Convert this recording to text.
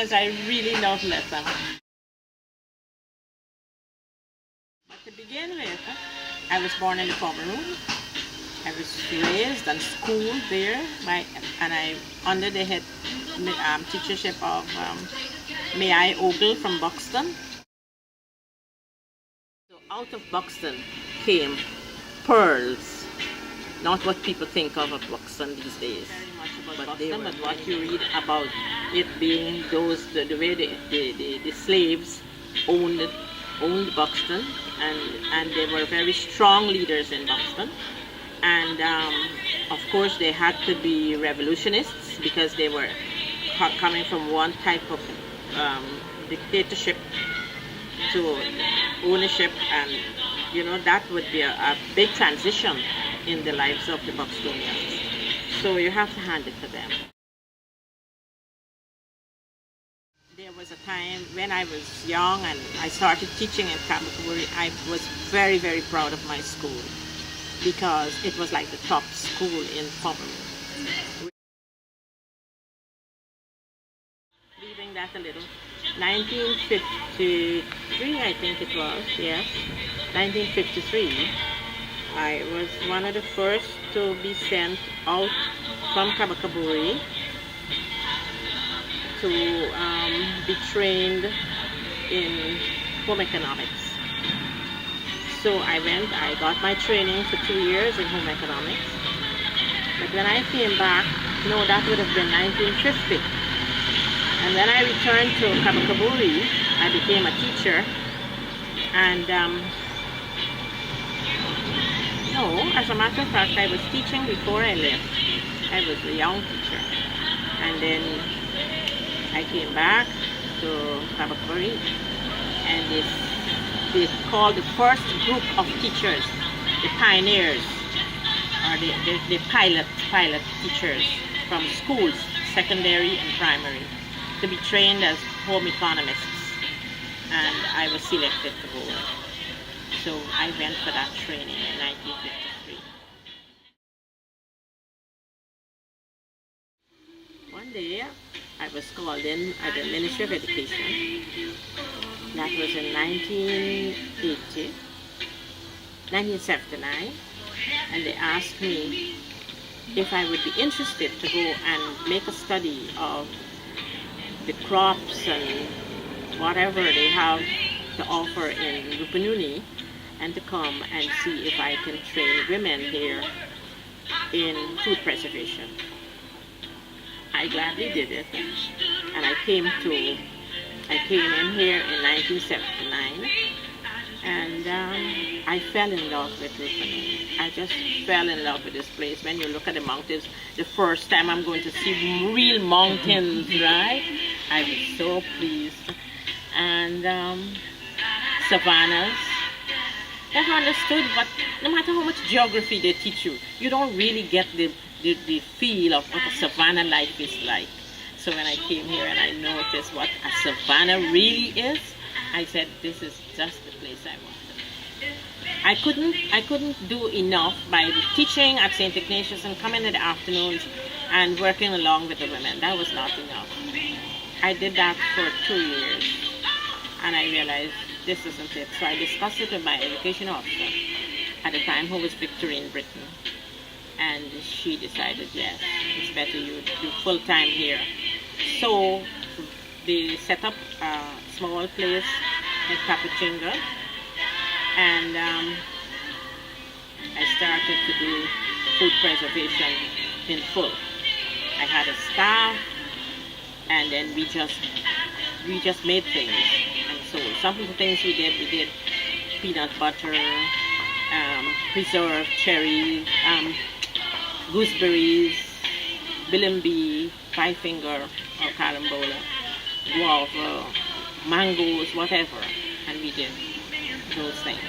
because I really love lesson. But to begin with, I was born in the Cameroon. I was raised and schooled there under the head teachership of May I Ogle from Buxton. So out of Buxton came pearls, not what people think of Buxton these days. Very much about Buxton, but what you read about it being the way the slaves owned Buxton, and they were very strong leaders in Buxton. And of course they had to be revolutionists because they were coming from one type of dictatorship to ownership, and that would be a big transition in the lives of the Buxtonians. So you have to hand it to them. There was a time when I was young and I started teaching in Kabakaburi. I was very, very proud of my school because it was like the top school in Cameroon. Leaving that a little, 1953 I think it was, yes, 1953, I was one of the first to be sent out from Kabakaburi to be trained in home economics. So I got my training for 2 years in home economics. But when I came back, no, that would have been 1950. And when I returned to Kabakaburi, I became a teacher. And no, as a matter of fact, I was teaching before I left. I was a young teacher. And then I came back to Kabakaburi, and they called the first group of teachers the pioneers, or the pilot teachers from schools, secondary and primary, to be trained as home economists, and I was selected to go. So I went for that training in 1953. One day I was called in at the Ministry of Education. That was in 1979, and they asked me if I would be interested to go and make a study of the crops and whatever they have to offer in Rupununi, and to come and see if I can train women here in food preservation. I gladly did it, and I came in here in 1979, and I fell in love with Rupununi. I just fell in love with this place. When you look at the mountains, the first time I'm going to see real mountains, right? I was so pleased. And savannas. I've understood, but no matter how much geography they teach you, you don't really get the feel of what a savanna life is like. So when I came here and I noticed what a savanna really is, I said, this is just the place I wanted. I couldn't do enough by teaching at St. Ignatius and coming in the afternoons and working along with the women. That was not enough. I did that for 2 years, and I realized this isn't it. So I discussed it with my education officer at the time, who was Victorine Britain, and she decided, yes, it's better you do full-time here. So they set up a small place in Capuchinga, and I started to do food preservation in full. I had a staff, and then we just made things. And so some of the things we did peanut butter, preserved cherries, gooseberries, bilimbi, five-finger or carambola, guava, mangoes, whatever, and we did those things.